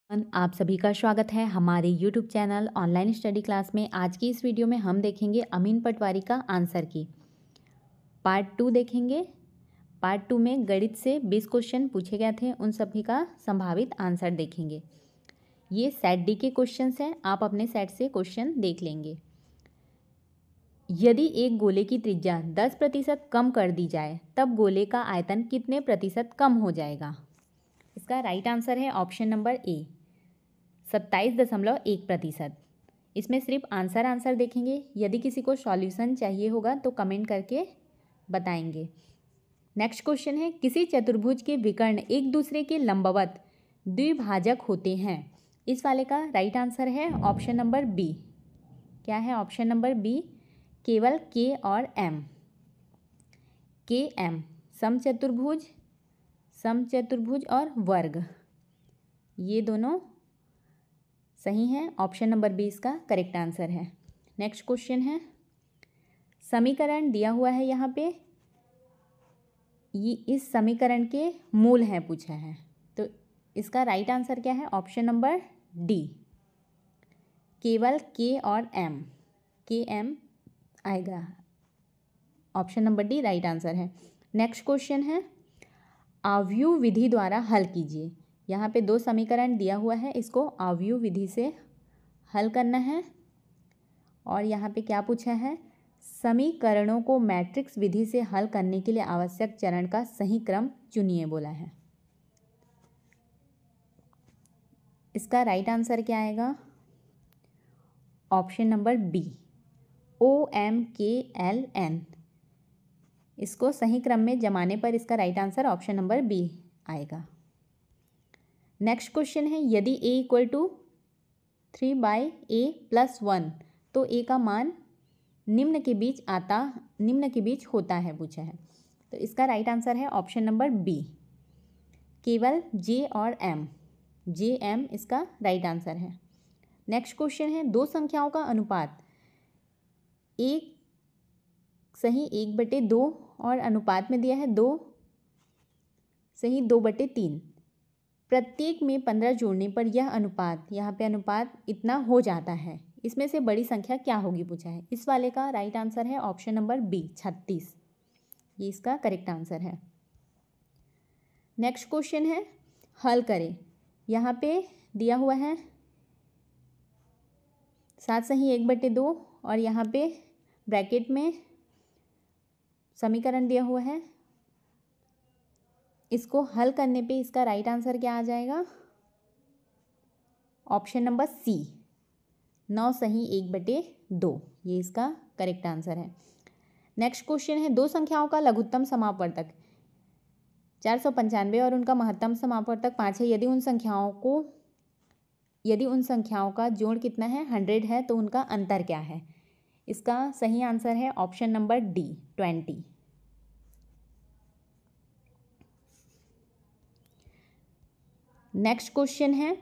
आप सभी का स्वागत है हमारे YouTube channel online study class में। आज की इस वीडियो में हम देखेंगे अमीन पटवारी का आंसर की पार्ट 2 देखेंगे। पार्ट 2 में गणित से 20 क्वेश्चन पूछे गए थे, उन सभी का संभावित आंसर देखेंगे। ये सेट डी के क्वेश्चंस हैं, आप अपने सेट से क्वेश्चन देख लेंगे। यदि एक गोले की त्रिज्या 10% कम कर दी जाए तब गोले का आयतन कितने प्रतिशत कम हो जाएगा? इसका राइट आंसर है ऑप्शन नंबर ए 27.1%। इसमें सिर्फ आंसर देखेंगे। यदि किसी को सॉल्यूशन चाहिए होगा तो कमेंट करके बताएंगे। नेक्स्ट क्वेश्चन है, किसी चतुर्भुज के विकर्ण एक दूसरे के लंबवत द्विभाजक होते हैं। इस वाले का राइट आंसर है ऑप्शन नंबर बी। क्या है ऑप्शन नंबर बी? केवल के और एम। के एम समचतुर्भुज और वर्ग, ये दोनों सही है। ऑप्शन नंबर बी इसका करेक्ट आंसर है। नेक्स्ट क्वेश्चन है, समीकरण दिया हुआ है यहाँ पे, ये इस समीकरण के मूल हैं पूछा है, तो इसका राइट आंसर क्या है? ऑप्शन नंबर डी, केवल के और एम। के एम आएगा। Option number D right answer है। नेक्स्ट क्वेश्चन है, आव्यूह विधि द्वारा हल कीजिए। यहाँ पे दो समीकरण दिया हुआ है, इसको आव्यूह विधि से हल करना है। और यहाँ पे क्या पूछा है? समीकरणों को मैट्रिक्स विधि से हल करने के लिए आवश्यक चरण का सही क्रम चुनिए बोला है। इसका राइट आंसर क्या आएगा? Option number B, OMKLN। इसको सही क्रम में जमाने पर इसका right answer option number B आएगा। नेक्स्ट क्वेश्चन है, यदि a = 3/a+1 तो a का मान निम्न के बीच होता है पूछा है, तो इसका राइट आंसर है ऑप्शन नंबर बी, केवल j और m। JM इसका राइट आंसर है। नेक्स्ट क्वेश्चन है, दो संख्याओं का अनुपात एक सही 1/2 और अनुपात में दिया है 2 सही 2/3। प्रत्येक में 15 जोड़ने पर यह अनुपात, यहाँ पे अनुपात इतना हो जाता है। इसमें से बड़ी संख्या क्या होगी पूछा है। इस वाले का राइट आंसर है ऑप्शन नंबर बी 36। ये इसका करेक्ट आंसर है। नेक्स्ट क्वेश्चन है, हल करें। यहाँ पे दिया हुआ है 7 सही 1/2 और यहाँ पे ब्रैकेट में समीकरण दिया हुआ है। इसको हल करने पे इसका राइट आंसर क्या आ जाएगा? ऑप्शन नंबर सी 9 सही 1/2, ये इसका करेक्ट आंसर है। नेक्स्ट क्वेश्चन है, दो संख्याओं का लघुत्तम समापवर्तक 495 और उनका महत्तम समापवर्तक 5 है। यदि उन संख्याओं का जोड़ कितना है? 100 है, तो उनका अंतर क्या है? इसका सही आंसर है option number D 20। Next question है,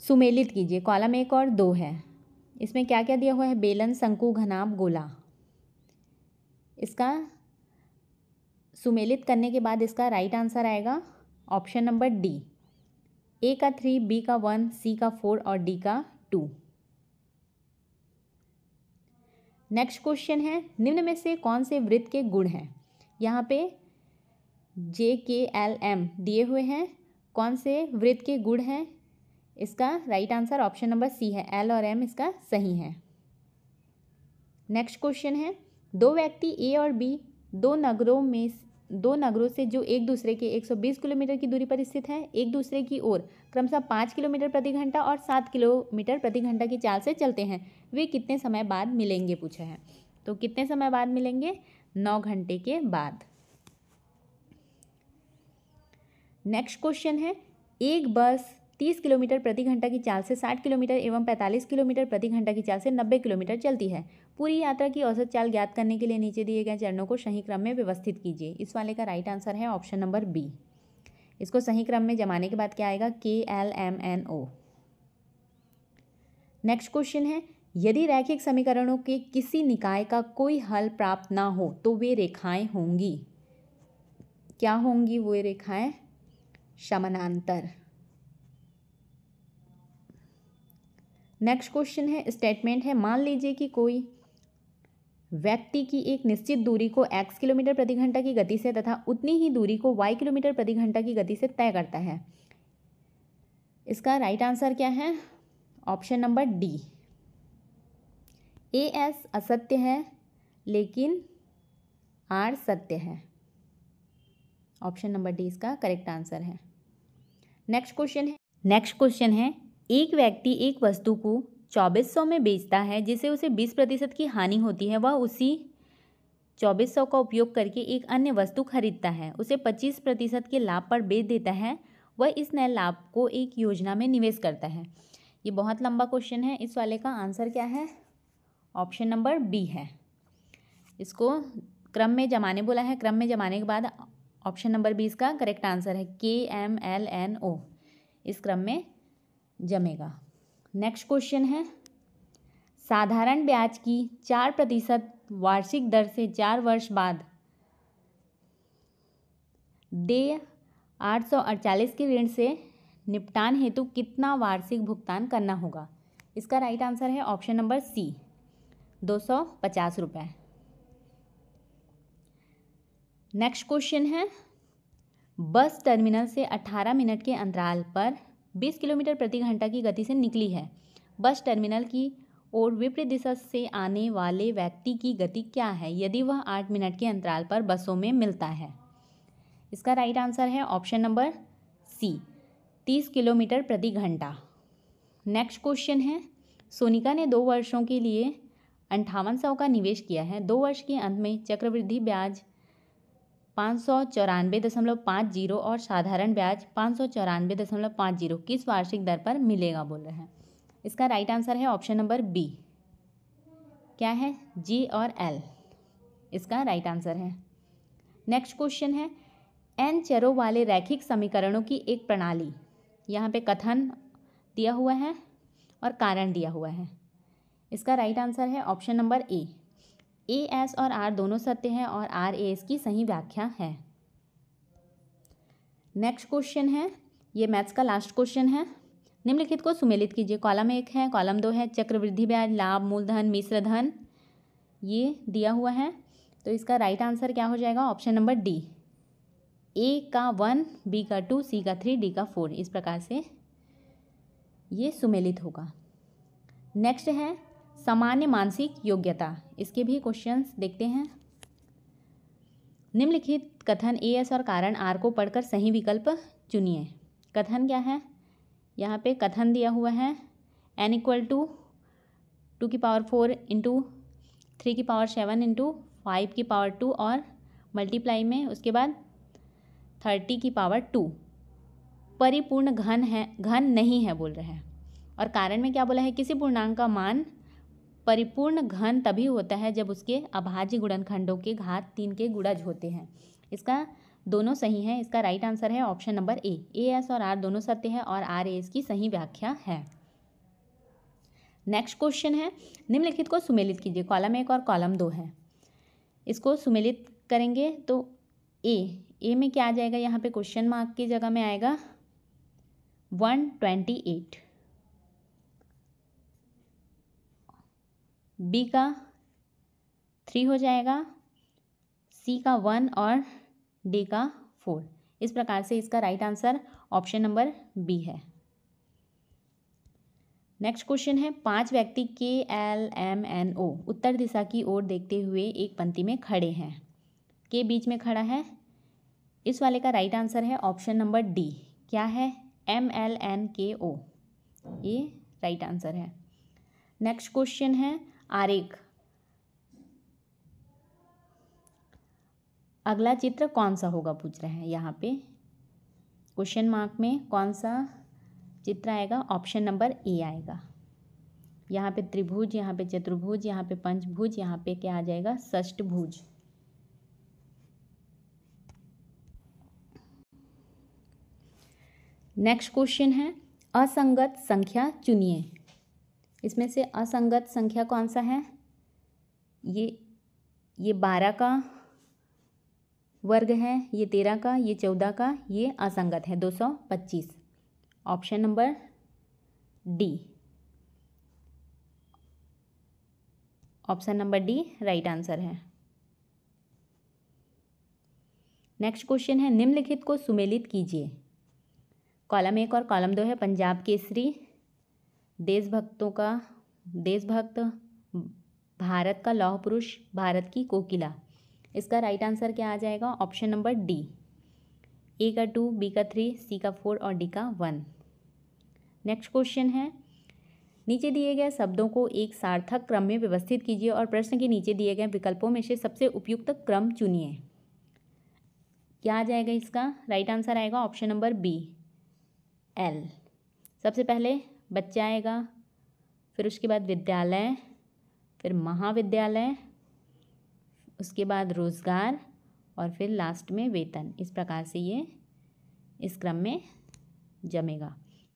सुमेलित कीजिए। कॉलम 1 और 2 है, इसमें क्या क्या दिया हुआ है? बेलन, शंकु, घनाभ, गोला। इसका सुमेलित करने के बाद इसका राइट आंसर आएगा ऑप्शन नंबर डी, ए का 3, बी का 1, सी का 4 और डी का 2। नेक्स्ट क्वेश्चन है, निम्न में से कौन से वृत्त के गुण हैं? यहाँ पे JKLM दिए हुए हैं, कौन से वृत्त के गुण हैं? इसका right answer option number C है, L और M इसका सही है। नेक्स्ट क्वेश्चन है, दो व्यक्ति A और B दो नगरों से जो एक दूसरे के 120 किलोमीटर की दूरी पर स्थित हैं, एक दूसरे की ओर क्रमशः 5 किलोमीटर प्रति घंटा और 7 किलोमीटर प्रति घंटा की चाल से चलते हैं, वे कितने समय बाद मिलेंगे पूछा है। तो कितने समय बाद मिलेंगे? 9 घंटे के बाद। नेक्स्ट क्वेश्चन है, एक बस 30 किलोमीटर प्रति घंटा की चाल से 60 किलोमीटर एवं 45 किलोमीटर प्रति घंटा की चाल से 90 किलोमीटर चलती है। पूरी यात्रा की औसत चाल ज्ञात करने के लिए नीचे दिए गए चरणों को सही क्रम में व्यवस्थित कीजिए। इस वाले का राइट आंसर है ऑप्शन नंबर बी। इसको सही क्रम में जमाने के बाद क्या आएगा? KLMNO। नेक्स्ट क्वेश्चन है, यदि रैखिक समीकरणों के किसी निकाय का कोई हल प्राप्त ना हो तो वे रेखाएं होंगी। क्या होंगी वो रेखाएं? समानांतर। नेक्स्ट क्वेश्चन है, स्टेटमेंट है, मान लीजिए कि कोई व्यक्ति की एक निश्चित दूरी को x किलोमीटर प्रति घंटा की गति से तथा उतनी ही दूरी को y किलोमीटर प्रति घंटा की गति से तय करता है। इसका राइट आंसर क्या है? ऑप्शन नंबर डी, AS असत्य है लेकिन R सत्य है। ऑप्शन नंबर डी इसका करेक्ट आंसर है। नेक्स्ट क्वेश्चन है, एक व्यक्ति एक वस्तु को 2400 में बेचता है जिसे उसे 20% की हानि होती है। वह उसी 2400 का उपयोग करके एक अन्य वस्तु खरीदता है, उसे 25% के लाभ पर बेच देता है। वह इस नए लाभ को एक योजना में निवेश करता है। ये बहुत लंबा क्वेश्चन है, इस वाले का आंसर क्या है? ऑप्शन नंबर बी है। इसको क्रम में जमाने बोला है, क्रम में जमाने के बाद ऑप्शन नंबर बी इसका करेक्ट आंसर है। KMLNO इस क्रम में जमेगा। नेक्स्ट क्वेश्चन है, साधारण ब्याज की 4% वार्षिक दर से 4 वर्ष बाद देय 848 के ऋण से निपटान हेतु कितना वार्षिक भुगतान करना होगा? इसका राइट आंसर है ऑप्शन नंबर सी, 250 रुपये। नेक्स्ट क्वेश्चन है, बस टर्मिनल से 18 मिनट के अंतराल पर 20 किलोमीटर प्रति घंटा की गति से निकली है। बस टर्मिनल की ओर विपरीत दिशा से आने वाले व्यक्ति की गति क्या है यदि वह 8 मिनट के अंतराल पर बसों में मिलता है? इसका राइट आंसर है ऑप्शन नंबर सी, 30 किलोमीटर प्रति घंटा। नेक्स्ट क्वेश्चन है, सोनिका ने 2 वर्षों के लिए 5800 का निवेश किया है। 2 वर्ष के अंत में चक्रवृद्धि ब्याज 594.50 और साधारण ब्याज 594.50 किस वार्षिक दर पर मिलेगा बोल रहे हैं? इसका राइट आंसर है ऑप्शन नंबर बी, क्या है? जी और एल इसका राइट आंसर है। नेक्स्ट क्वेश्चन है, n चरों वाले रैखिक समीकरणों की एक प्रणाली, यहाँ पे कथन दिया हुआ है और कारण दिया हुआ है। इसका राइट आंसर है ऑप्शन नंबर ए, AS और R दोनों सत्य हैं और RAS की सही व्याख्या है। नेक्स्ट क्वेश्चन है, ये मैथ्स का लास्ट क्वेश्चन है। निम्नलिखित को सुमेलित कीजिए। कॉलम 1 है, कॉलम 2 है, चक्रवृद्धि ब्याज, लाभ, मूलधन, मिश्र धन, ये दिया हुआ है। तो इसका राइट आंसर क्या हो जाएगा? ऑप्शन नंबर डी, A का 1, B का 2, C का 3, D का 4। इस प्रकार से ये सुमेलित होगा। नेक्स्ट है सामान्य मानसिक योग्यता, इसके भी क्वेश्चंस देखते हैं। निम्नलिखित कथन AS और कारण R को पढ़कर सही विकल्प चुनिए। कथन क्या है? यहाँ पे कथन दिया हुआ है n = 2⁴ इंटू 3⁷ इंटू 5⁵ और मल्टीप्लाई में उसके बाद 30⁻²। परिपूर्ण घन है, घन नहीं है बोल रहे हैं। और कारण में क्या बोला है? किसी पूर्णांक का मान परिपूर्ण घन तभी होता है जब उसके अभाज्य गुणनखंडों के घात 3 के गुणज होते हैं। इसका दोनों सही है। इसका राइट आंसर है ऑप्शन नंबर ए, AS और R दोनों सत्य है और RAS की सही व्याख्या है। नेक्स्ट क्वेश्चन है, निम्नलिखित को सुमेलित कीजिए। कॉलम 1 और कॉलम 2 है, इसको सुमेलित करेंगे तो ए में क्या आ जाएगा? यहाँ पे क्वेश्चन मार्क की जगह में आएगा 128, B का 3 हो जाएगा, C का 1 और D का 4। इस प्रकार से इसका right answer option number B है। नेक्स्ट क्वेश्चन है, 5 व्यक्ति KLMNO उत्तर दिशा की ओर देखते हुए एक पंक्ति में खड़े हैं। के बीच में खड़ा है। इस वाले का राइट आंसर है ऑप्शन नंबर डी, क्या है? MLNKO, ये राइट आंसर है। नेक्स्ट क्वेश्चन है, आरेख, अगला चित्र कौन सा होगा पूछ रहे हैं। यहाँ पे क्वेश्चन मार्क में कौन सा चित्र आएगा? ऑप्शन नंबर ए आएगा। यहाँ पे त्रिभुज, यहाँ पे चतुर्भुज, यहाँ पे पंचभुज, यहाँ पे क्या आ जाएगा? षष्ठभुज। नेक्स्ट क्वेश्चन है, असंगत संख्या चुनिए। इसमें से असंगत संख्या कौन सा है? ये 12 का वर्ग है, ये 13 का, ये 14 का, ये असंगत है 225। Option number D. Option number D right answer है। नेक्स्ट क्वेश्चन है निम्नलिखित को सुमेलित कीजिए। कॉलम 1 और कॉलम 2 है पंजाब केसरी, देशभक्त, भारत का लौह पुरुष, भारत की कोकिला। इसका राइट आंसर क्या आ जाएगा? Option number D. ए का 2, बी का 3, सी का 4 और डी का 1। नेक्स्ट क्वेश्चन है नीचे दिए गए शब्दों को एक सार्थक क्रम में व्यवस्थित कीजिए और प्रश्न के नीचे दिए गए विकल्पों में से सबसे उपयुक्त क्रम चुनिए। क्या आ जाएगा इसका? राइट आंसर आएगा ऑप्शन नंबर बी, एल। सबसे पहले बच्चा आएगा, फिर उसके बाद विद्यालय, फिर महाविद्यालय, उसके बाद रोजगार और फिर लास्ट में वेतन। इस प्रकार से ये इस क्रम में जमेगा।